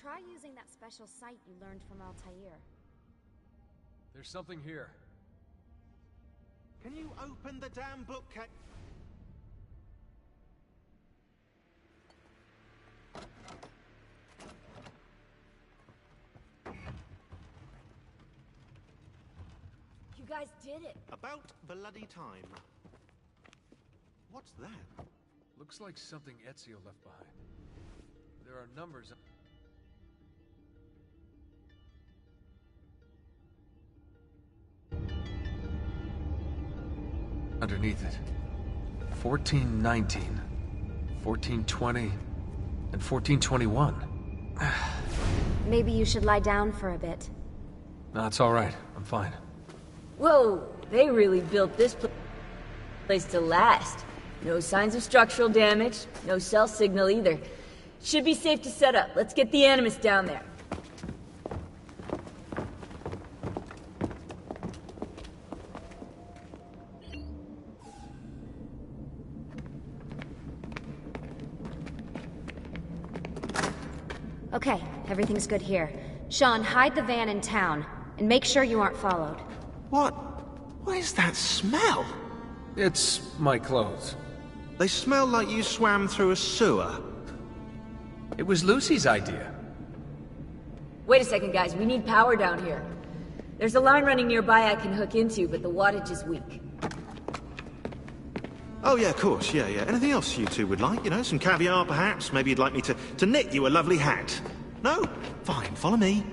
Try using that special sight you learned from Altair. There's something here. Can you open the damn bookcase? You guys did it! About bloody time. What's that? Looks like something Ezio left behind. There are numbers. Underneath it. 1419, 1420, and 1421. Maybe you should lie down for a bit. No, it's all right. I'm fine. Whoa, they really built this place to last. No signs of structural damage, no cell signal either. Should be safe to set up. Let's get the Animus down there. Okay, everything's good here. Sean, hide the van in town, and make sure you aren't followed. What is that smell? It's my clothes. They smell like you swam through a sewer. It was Lucy's idea. Wait a second, guys. We need power down here. There's a line running nearby I can hook into, but the wattage is weak. Oh, yeah, of course, yeah. Anything else you two would like? You know, some caviar, perhaps? Maybe you'd like me to knit you a lovely hat? No? Fine, follow me.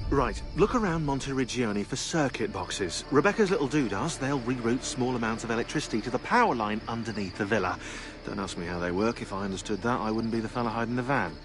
Right, look around Monteriggioni for circuit boxes. Rebecca's little doodahs, they'll reroute small amounts of electricity to the power line underneath the villa. Don't ask me how they work. If I understood that, I wouldn't be the fella hiding the van.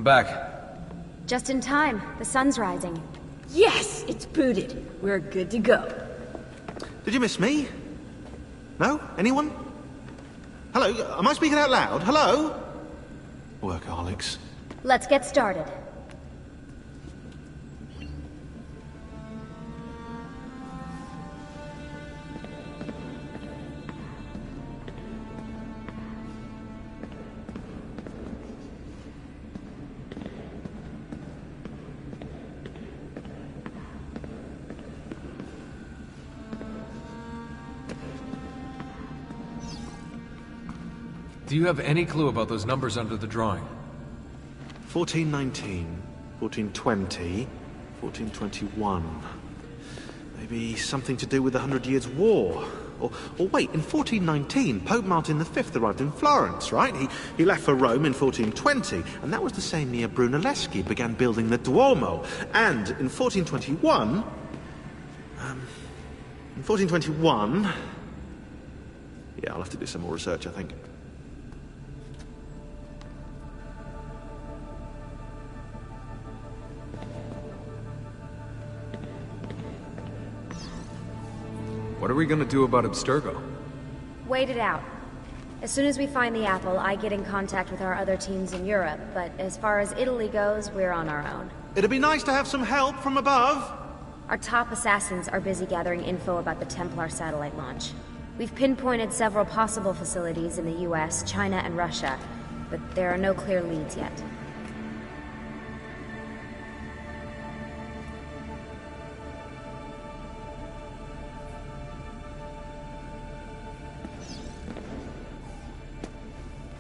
back. Just in time. The sun's rising. Yes, it's booted. We're good to go. Did you miss me? No? Anyone? Hello? Am I speaking out loud? Hello? Workaholics. Let's get started. Do you have any clue about those numbers under the drawing? 1419, 1420, 1421. Maybe something to do with the Hundred Years' War. Or wait, in 1419, Pope Martin V arrived in Florence, right? He left for Rome in 1420, and that was the same year Brunelleschi began building the Duomo. And in 1421... Yeah, I'll have to do some more research, I think. What are we gonna do about Abstergo? Wait it out. As soon as we find the apple, I get in contact with our other teams in Europe, but as far as Italy goes, we're on our own. It'd be nice to have some help from above. Our top assassins are busy gathering info about the Templar satellite launch. We've pinpointed several possible facilities in the US, China, and Russia, but there are no clear leads yet.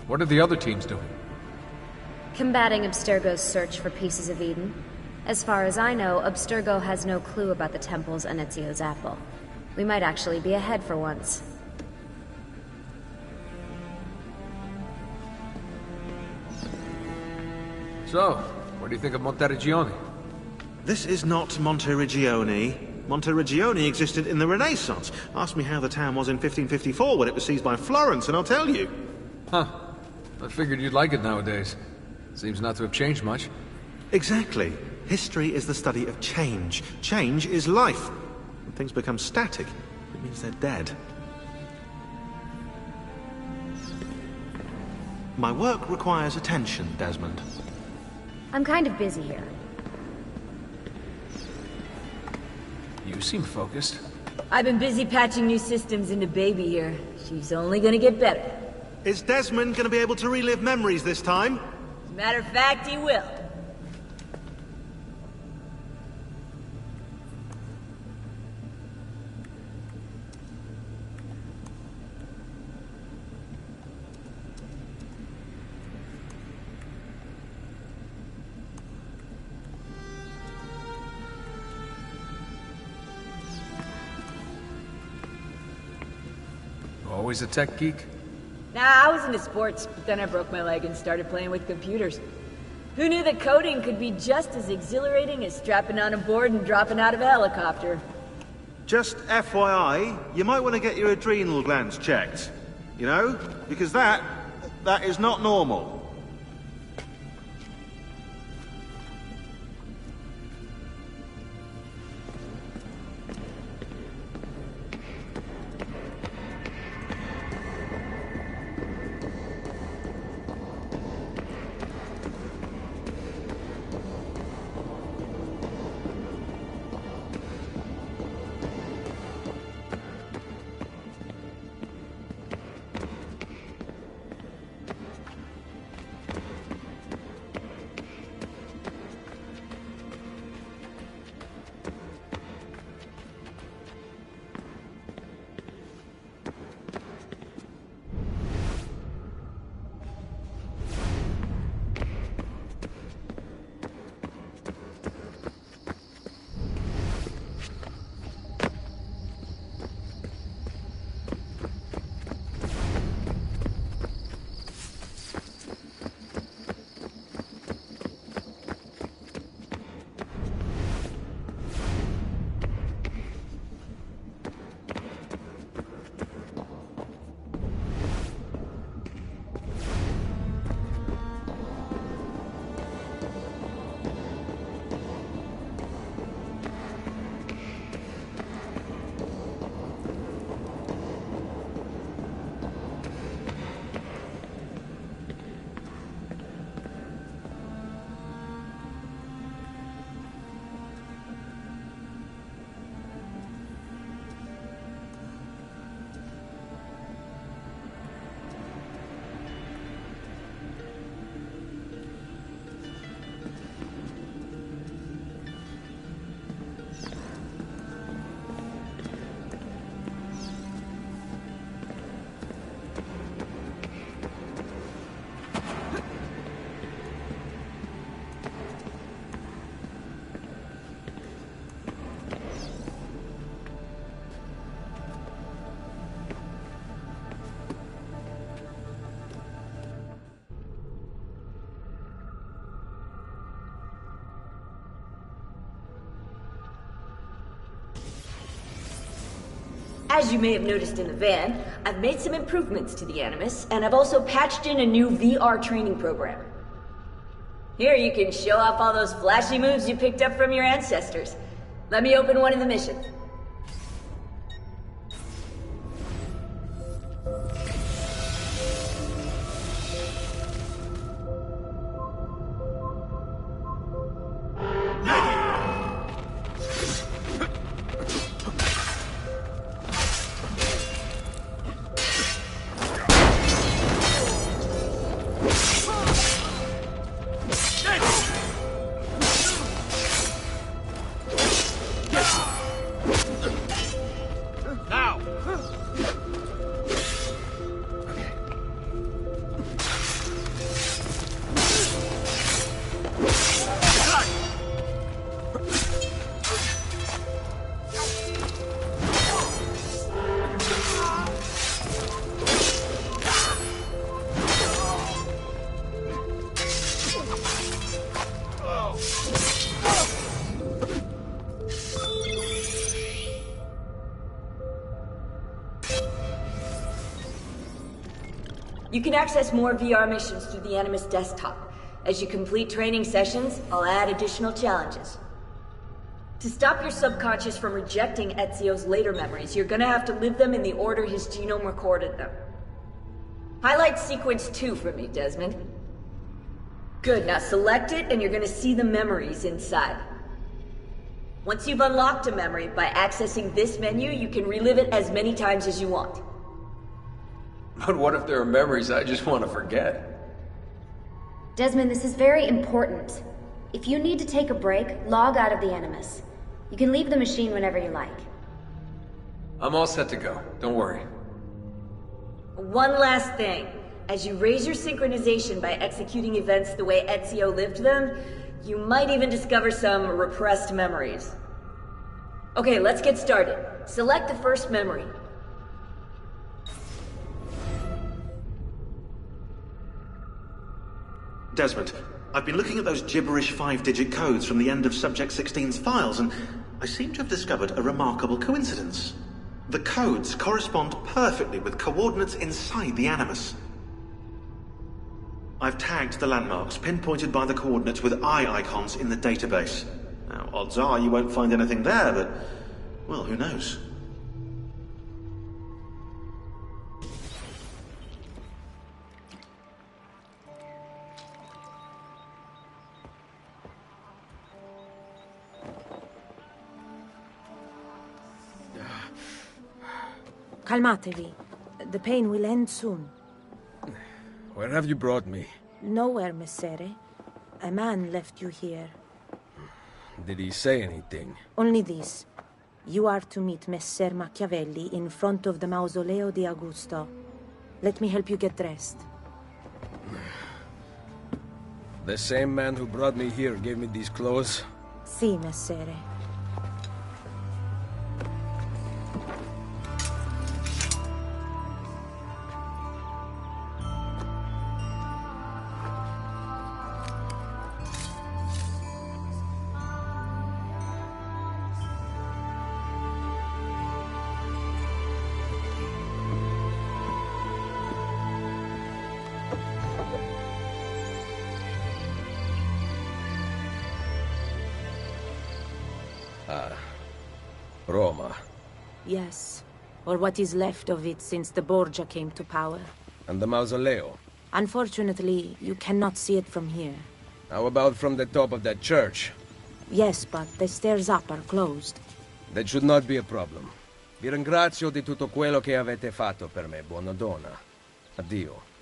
What are the other teams doing? Combating Abstergo's search for pieces of Eden. As far as I know, Abstergo has no clue about the temples and Ezio's apple. We might actually be ahead for once. So, what do you think of Monteriggioni? This is not Monteriggioni. Monteriggioni existed in the Renaissance. Ask me how the town was in 1554 when it was seized by Florence, and I'll tell you. Huh. I figured you'd like it nowadays. Seems not to have changed much. Exactly. History is the study of change. Change is life. When things become static, it means they're dead. My work requires attention, Desmond. I'm kind of busy here. You seem focused. I've been busy patching new systems into Baby here. She's only gonna get better. Is Desmond going to be able to relive memories this time? As a matter of fact, he will. Always a tech geek? Nah, I was into sports, but then I broke my leg and started playing with computers. Who knew that coding could be just as exhilarating as strapping on a board and dropping out of a helicopter? Just FYI, you might want to get your adrenal glands checked. You know? Because that is not normal. As you may have noticed in the van, I've made some improvements to the Animus, and I've also patched in a new VR training program. Here you can show off all those flashy moves you picked up from your ancestors. Let me open one of the missions. You can access more VR missions through the Animus desktop. As you complete training sessions, I'll add additional challenges. To stop your subconscious from rejecting Ezio's later memories, you're gonna have to live them in the order his genome recorded them. Highlight sequence 2 for me, Desmond. Good, now select it and you're gonna see the memories inside. Once you've unlocked a memory, by accessing this menu, you can relive it as many times as you want. But what if there are memories I just want to forget? Desmond, this is very important. If you need to take a break, log out of the Animus. You can leave the machine whenever you like. I'm all set to go. Don't worry. One last thing. As you raise your synchronization by executing events the way Ezio lived them, you might even discover some repressed memories. Okay, let's get started. Select the first memory. Desmond, I've been looking at those gibberish 5-digit codes from the end of Subject 16's files, and I seem to have discovered a remarkable coincidence. The codes correspond perfectly with coordinates inside the Animus. I've tagged the landmarks, pinpointed by the coordinates with eye icons in the database. Now, odds are you won't find anything there, but, well, who knows? Calmatevi. The pain will end soon. Where have you brought me? Nowhere, Messere. A man left you here. Did he say anything? Only this. You are to meet Messer Machiavelli in front of the Mausoleo di Augusto. Let me help you get dressed. The same man who brought me here gave me these clothes? Si, Messere. Roma. Yes. Or what is left of it since the Borgia came to power. And the Mausoleo? Unfortunately, you cannot see it from here. How about from the top of that church? Yes, but the stairs up are closed. That should not be a problem. Vi ringrazio di tutto quello che avete fatto per me, buona donna. Addio.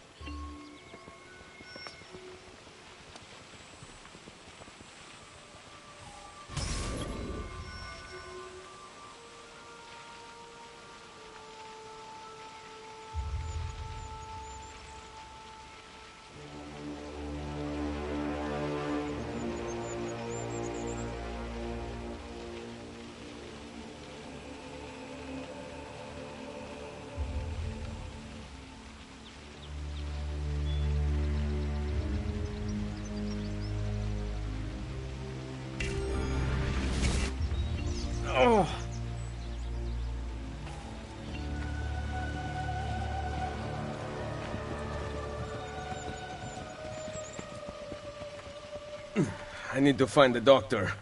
I need to find the doctor.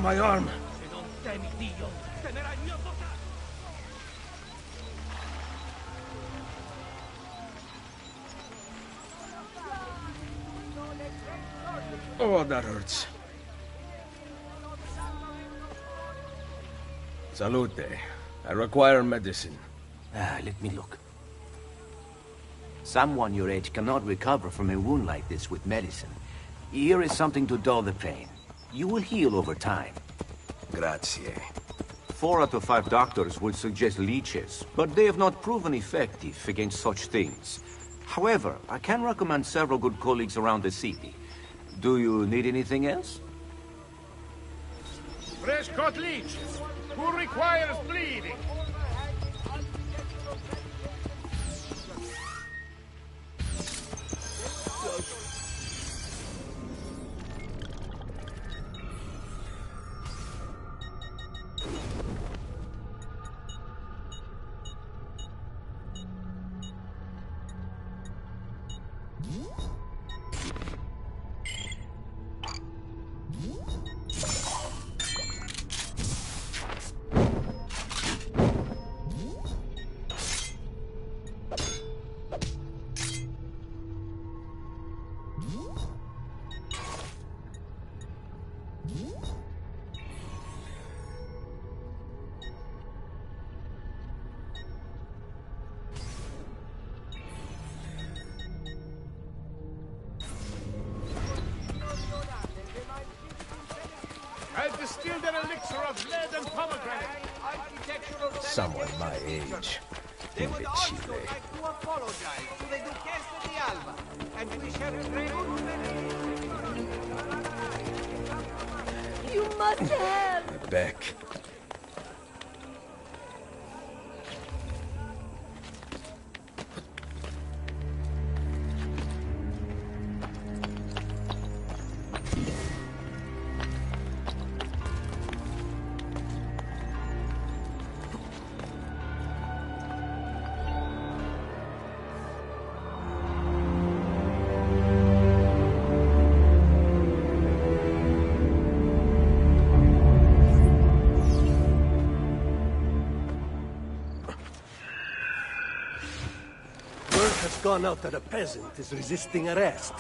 My arm. Oh, that hurts. Salute. I require medicine. Let me look. Someone your age cannot recover from a wound like this with medicine. Here is something to dull the pain. You will heal over time. Grazie. 4 out of 5 doctors would suggest leeches, but they have not proven effective against such things. However, I can recommend several good colleagues around the city. Do you need anything else? Fresh cut leeches. Who requires bleeding? I've distilled an elixir of lead and pomegranate. Someone my age. Imbecile. To apologize to the Duchess of the Alba, and we shall pray. You must have! My back. Gone out that a peasant is resisting arrest.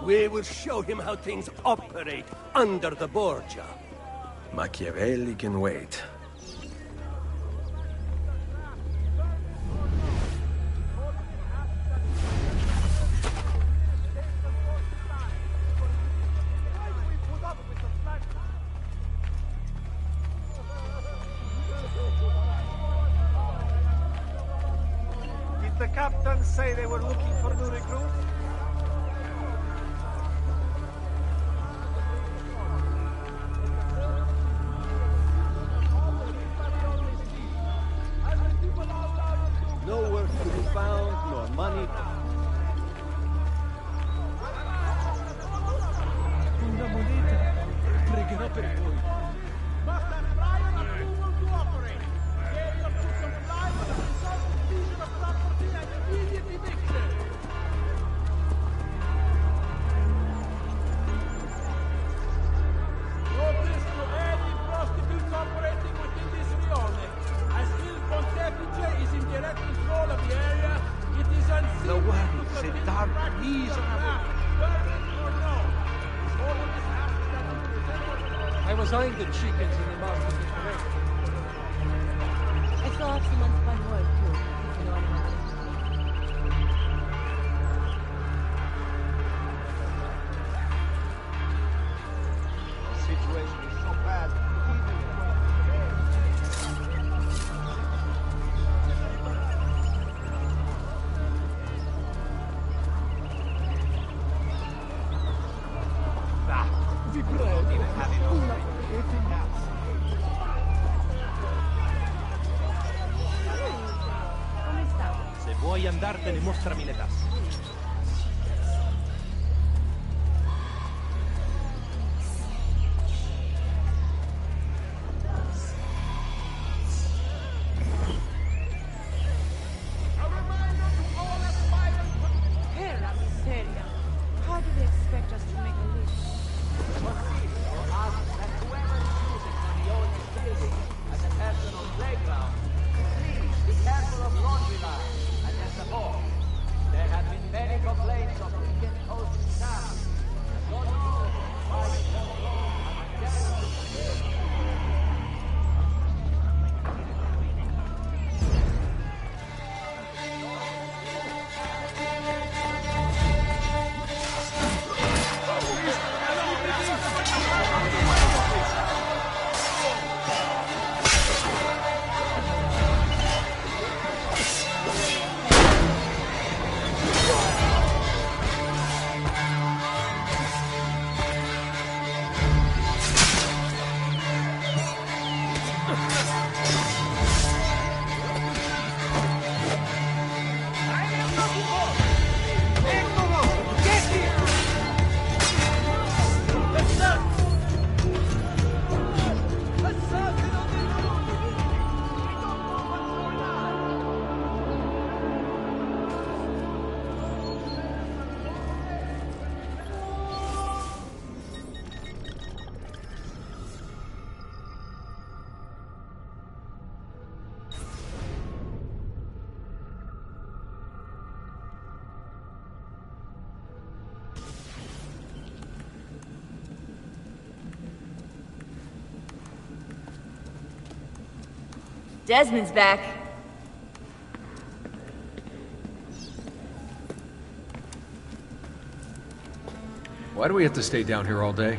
We will show him how things operate under the Borgia. Machiavelli can wait. The captains say they were looking for new recruits? No work to be found, nor money. Una moneta. Pregherò per voi. I was eyeing the chickens in the mouth of the parade. I still have some unspun work too, if you know what I mean. The situation is so bad. Vi prego, una Come sta? se Vuoi andartene? Mostrami le tasse. Desmond's back. Why do we have to stay down here all day?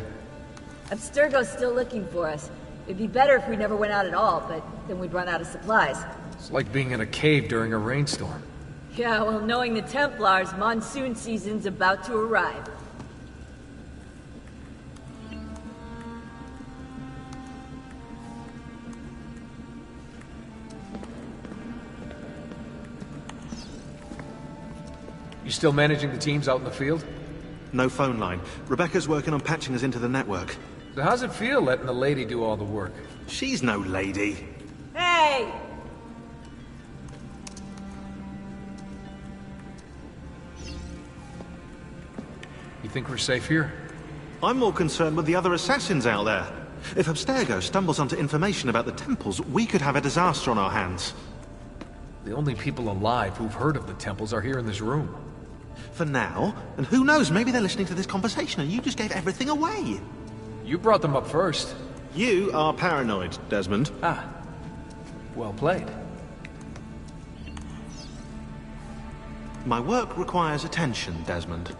Abstergo's still looking for us. It'd be better if we never went out at all, but then we'd run out of supplies. It's like being in a cave during a rainstorm. Yeah, well, knowing the Templars, monsoon season's about to arrive. You still managing the teams out in the field? No phone line. Rebecca's working on patching us into the network. So how's it feel letting the lady do all the work? She's no lady. Hey! You think we're safe here? I'm more concerned with the other assassins out there. If Abstergo stumbles onto information about the temples, we could have a disaster on our hands. The only people alive who've heard of the temples are here in this room. For now, and who knows, maybe they're listening to this conversation and you just gave everything away. You brought them up first. You are paranoid, Desmond. Ah. Well played. My work requires attention, Desmond.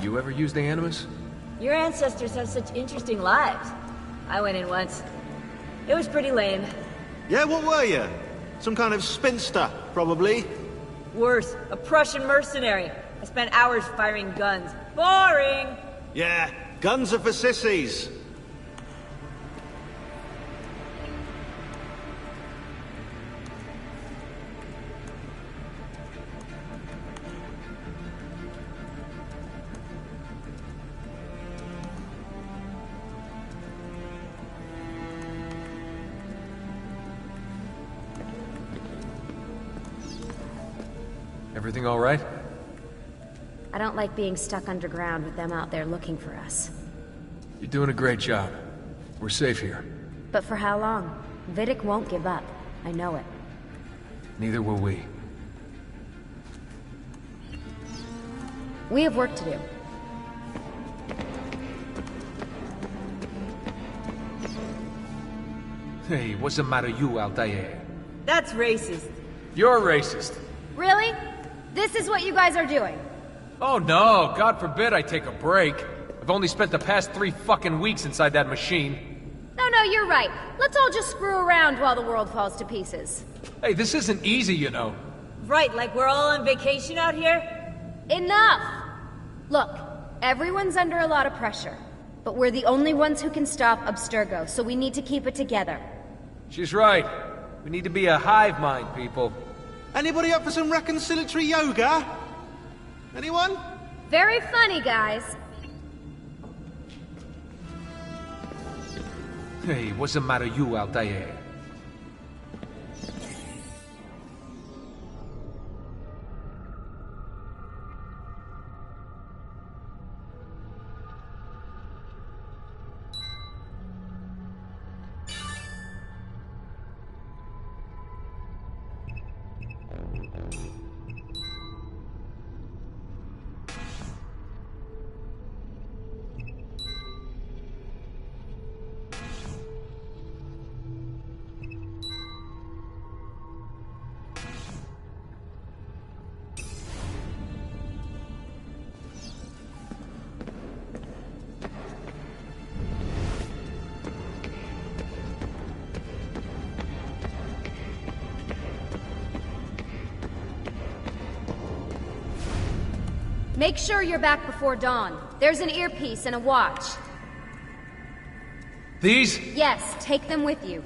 You ever use the Animus? Your ancestors have such interesting lives. I went in once. It was pretty lame. Yeah, what were you? Some kind of spinster, probably. Worse, a Prussian mercenary. I spent hours firing guns. Boring! Yeah, guns are for sissies. Everything all right? I don't like being stuck underground with them out there looking for us. You're doing a great job. We're safe here. But for how long? Vidic won't give up. I know it. Neither will we. We have work to do. Hey, what's the matter you out there? That's racist. You're racist. Really? This is what you guys are doing? Oh no, God forbid I take a break. I've only spent the past 3 fucking weeks inside that machine. No, you're right. Let's all just screw around while the world falls to pieces. Hey, this isn't easy, you know. Right, like we're all on vacation out here? Enough! Look, everyone's under a lot of pressure. But we're the only ones who can stop Abstergo, so we need to keep it together. She's right. We need to be a hive mind, people. Anybody up for some reconciliatory yoga? Anyone? Very funny, guys. Hey, what's the matter you, Altair? Make sure you're back before dawn. There's an earpiece and a watch. These? Yes, take them with you.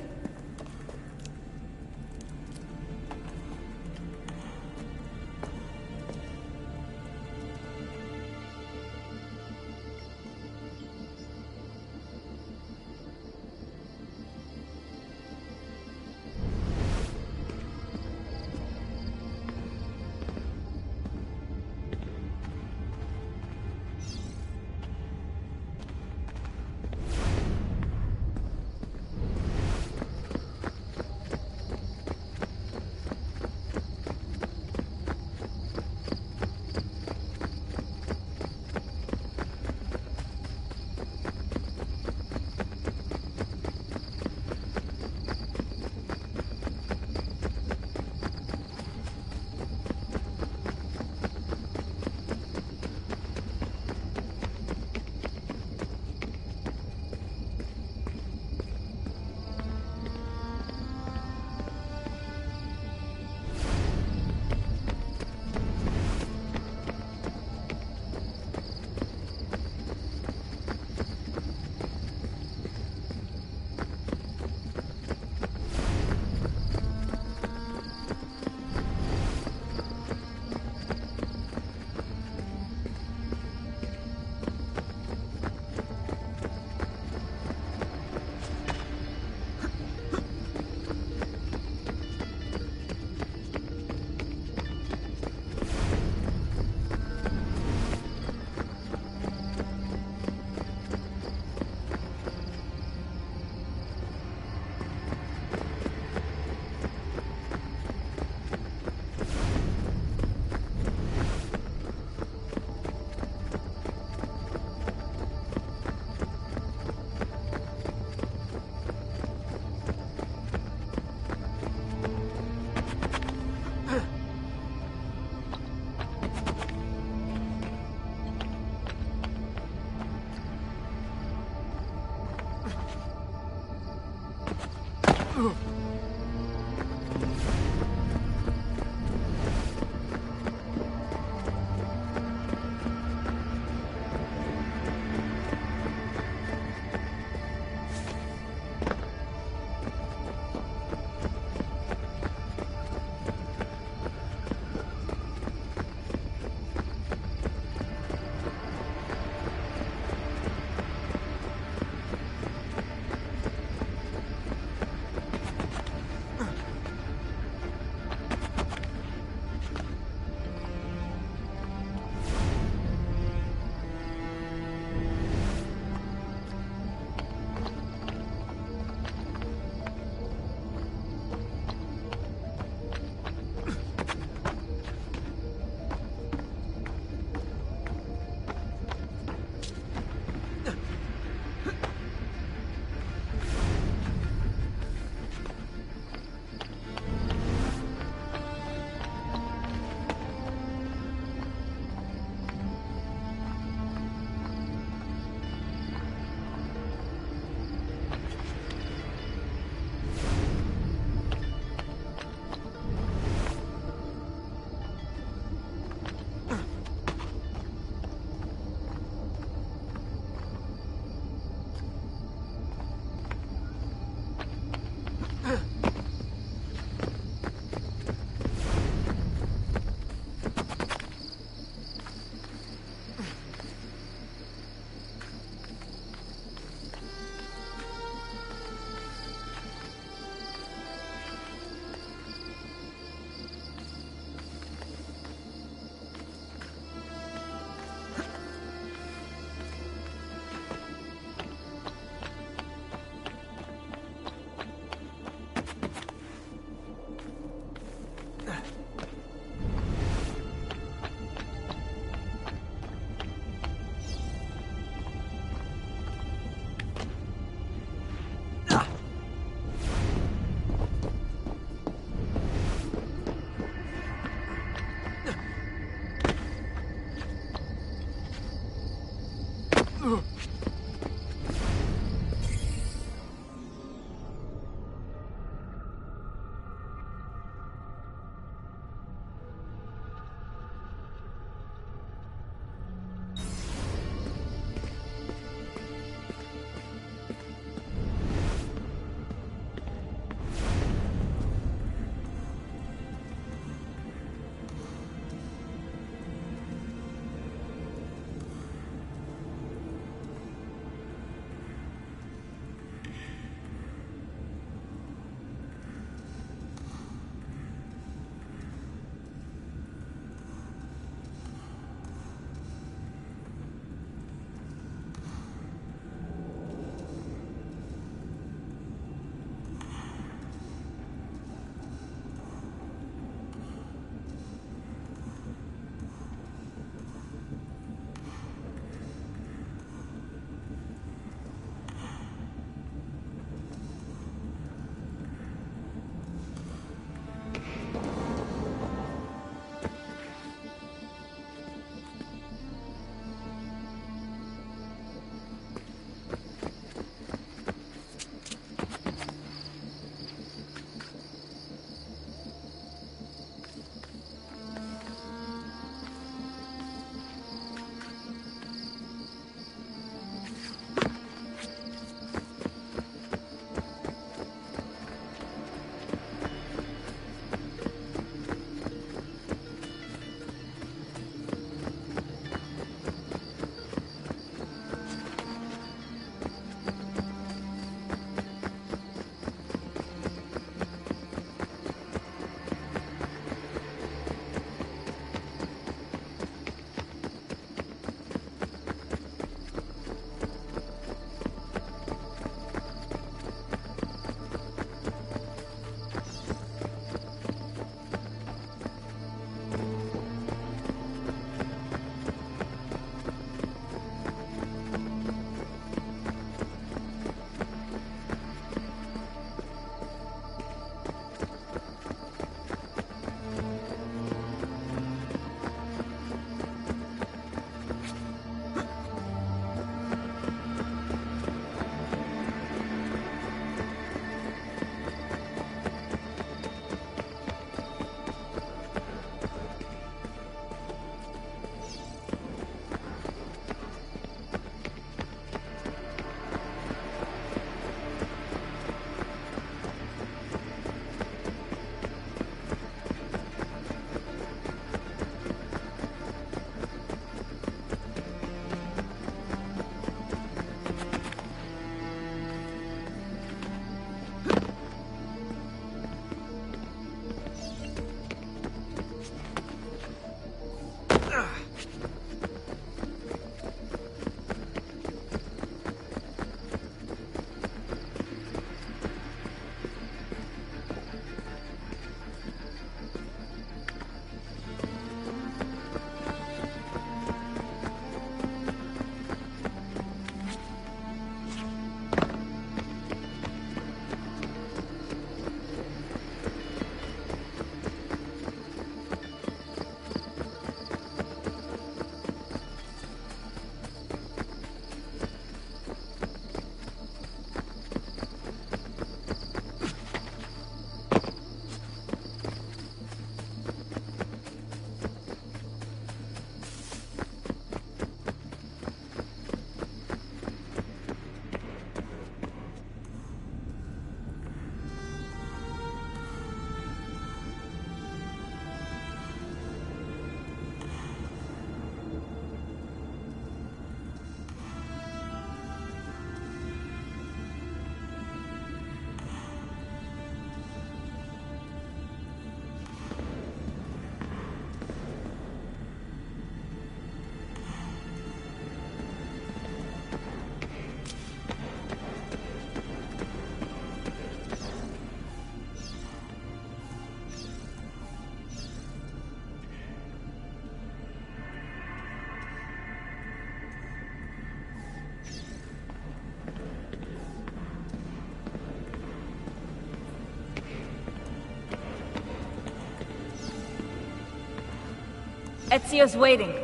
Ezio's waiting.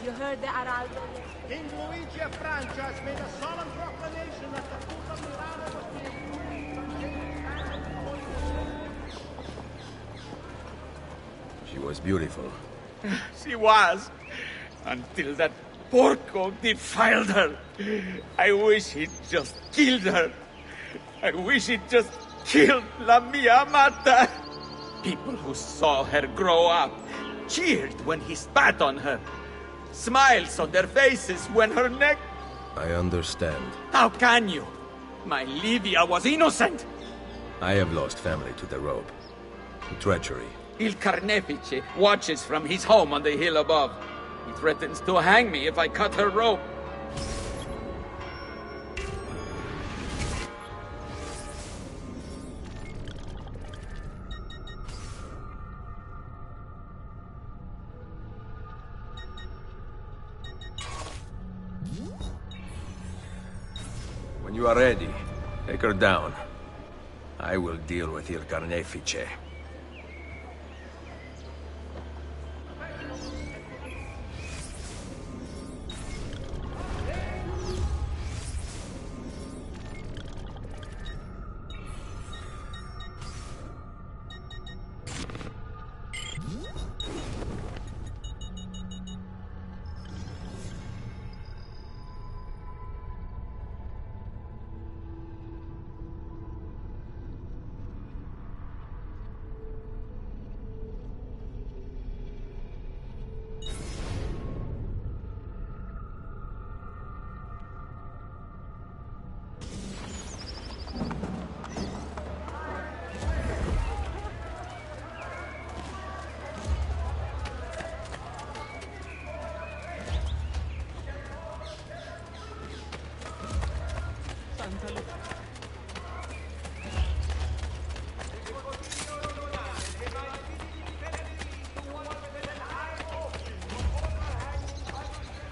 You heard the Araldo? King Luigi of Francia has made a solemn proclamation that the foot of Milano was being She was beautiful. She was, until that porco defiled her. I wish he'd just killed her. I wish he'd just killed La Mia Amata. People who saw her grow up cheered when he spat on her. Smiles on their faces when her neck... I understand. How can you? My Livia was innocent. I have lost family to the rope. To treachery. Il Carnefice watches from his home on the hill above. He threatens to hang me if I cut her rope. When you are ready, take her down. I will deal with Il Carnefice.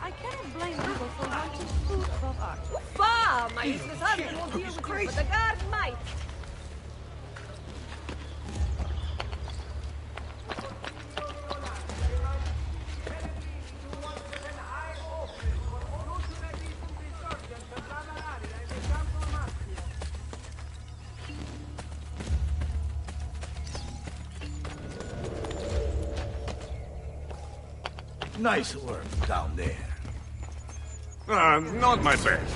I cannot blame people for wanting food above art. Uffa! My useless husband will deal with you, but the guard might. Nice work down there. Not my best.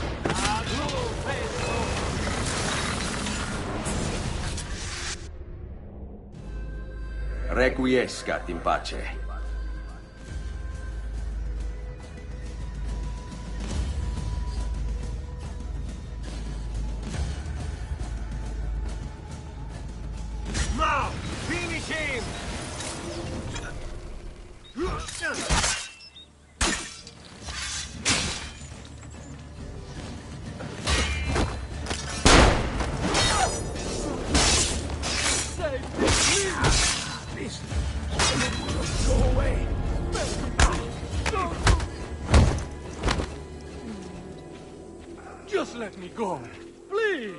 Requiescat in pace. Now, finish him! Please, go away. Just let me go, please.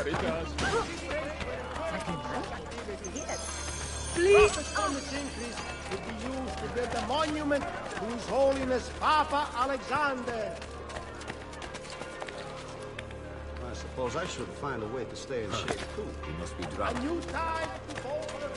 Profits from this increase will be used to build a monument to His Holiness Papa Alexander. I suppose I should find a way to stay in shape, too. He must be A drunk. new time to hold the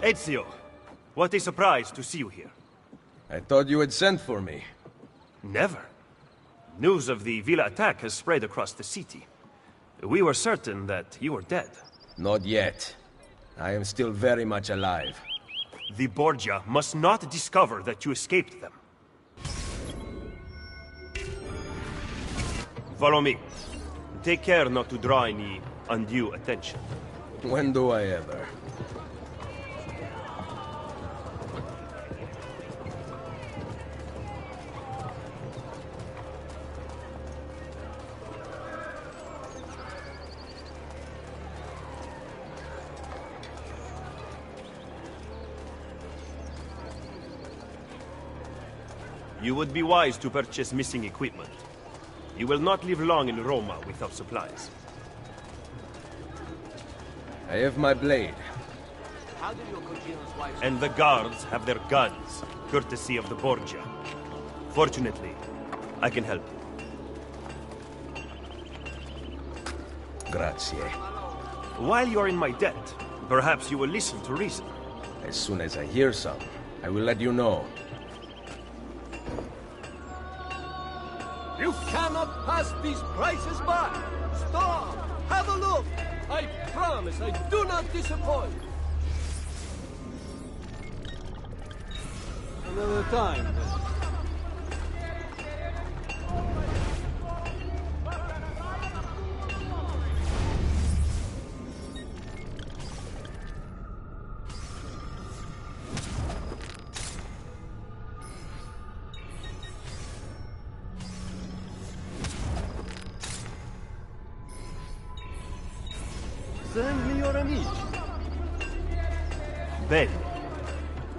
Ezio, what a surprise to see you here. I thought you had sent for me. Never. News of the Villa attack has spread across the city. We were certain that you were dead. Not yet. I am still very much alive. The Borgia must not discover that you escaped them. Follow me. Take care not to draw any undue attention. When do I ever? You would be wise to purchase missing equipment. You will not live long in Roma without supplies. I have my blade. And the guards have their guns, courtesy of the Borgia. Fortunately, I can help you. Grazie. While you're in my debt, perhaps you will listen to reason. As soon as I hear some, I will let you know. You cannot pass these prices by! Stop! Have a look! I promise I do not disappoint! Another time, then. Send me your amici. Bene.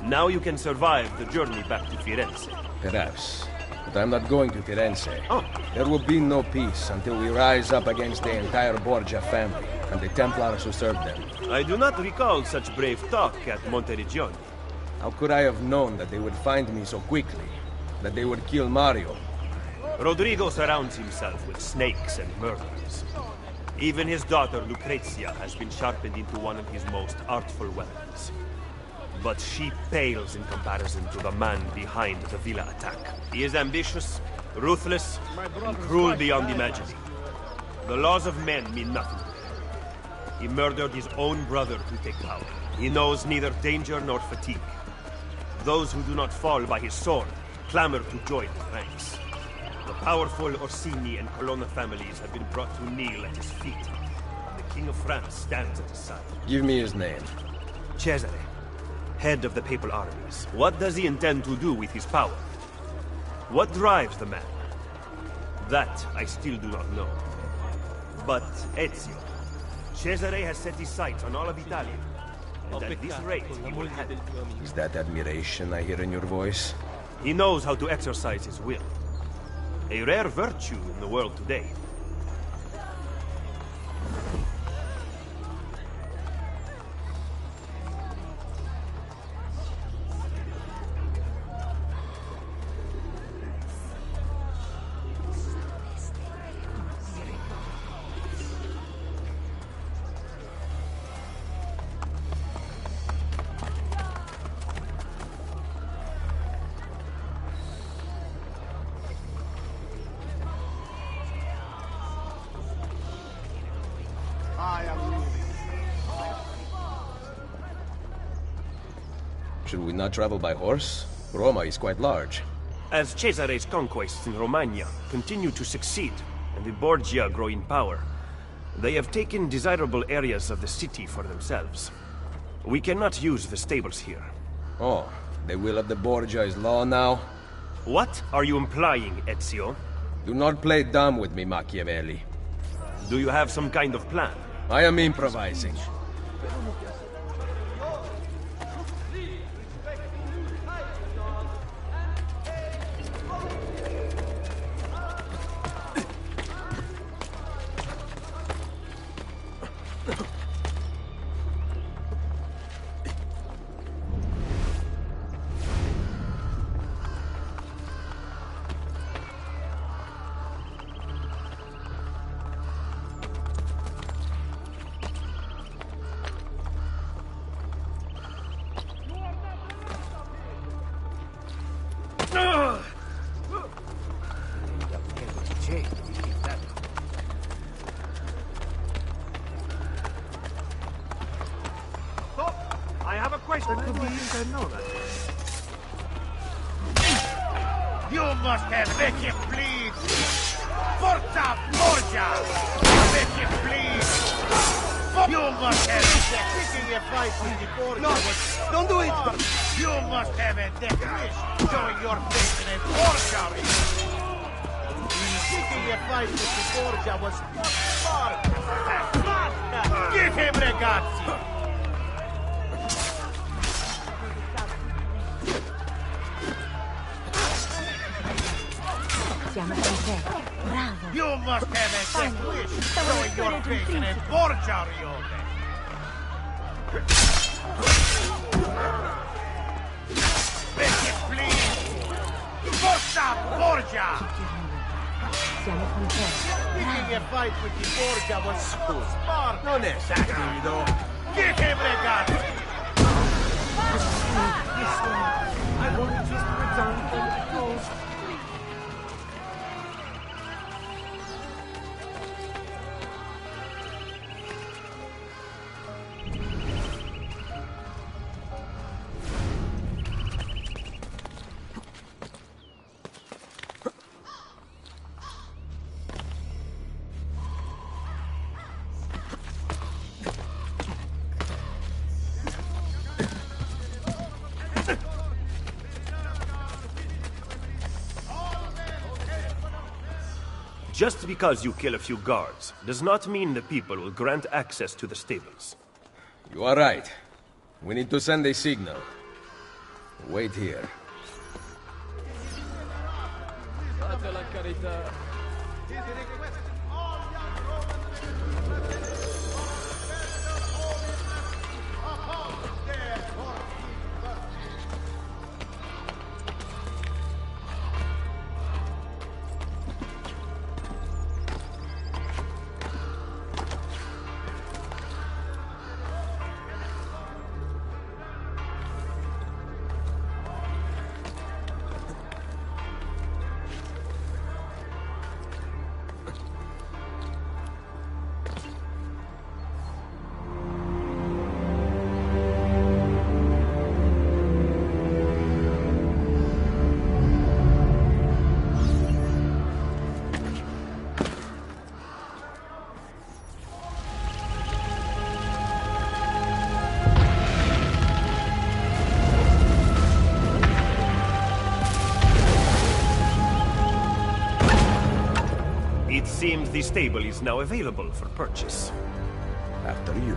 Now you can survive the journey back to Firenze. Perhaps. But I'm not going to Firenze. Oh. There will be no peace until we rise up against the entire Borgia family and the Templars who serve them. I do not recall such brave talk at Monteriggioni. How could I have known that they would find me so quickly? That they would kill Mario? Rodrigo surrounds himself with snakes and murderers. Even his daughter Lucrezia has been sharpened into one of his most artful weapons. But she pales in comparison to the man behind the Villa attack. He is ambitious, ruthless, and cruel beyond imagining. The laws of men mean nothing to him. He murdered his own brother to take power. He knows neither danger nor fatigue. Those who do not fall by his sword clamor to join his ranks. The powerful Orsini and Colonna families have been brought to kneel at his feet. And the King of France stands at his side. Give me his name. Cesare, head of the papal armies. What does he intend to do with his power? What drives the man? That I still do not know. But Ezio, Cesare has set his sights on all of Italy. And at this rate, he will have it. Is that admiration I hear in your voice? He knows how to exercise his will. A rare virtue in the world today. Should we not travel by horse? Roma is quite large. As Cesare's conquests in Romagna continue to succeed, and the Borgia grow in power, they have taken desirable areas of the city for themselves. We cannot use the stables here. Oh, the will of the Borgia is law now? What are you implying, Ezio? Do not play dumb with me, Machiavelli. Do you have some kind of plan? I am improvising. I have a question. You must have make him bleed! Forza Borgia! Make him bleed! You must have picking a fight with the Borgia. No, don't do it! You must have a death wish showing your face in a Borgia ring. Picking a fight with the Borgia was Sparta! Get him, ragazzi! Bravo. You must have a death wish showing your face in a Borgia rione. Make it bleed! Forza Borgia! Siamo con te. Picking a fight with the Borgia was smart. Non è satirido. Get him, ragazzi! I want to just return from the coast. Just because you kill a few guards does not mean the people will grant access to the stables. You are right. We need to send a signal. Wait here. It seems the stable is now available for purchase. After you.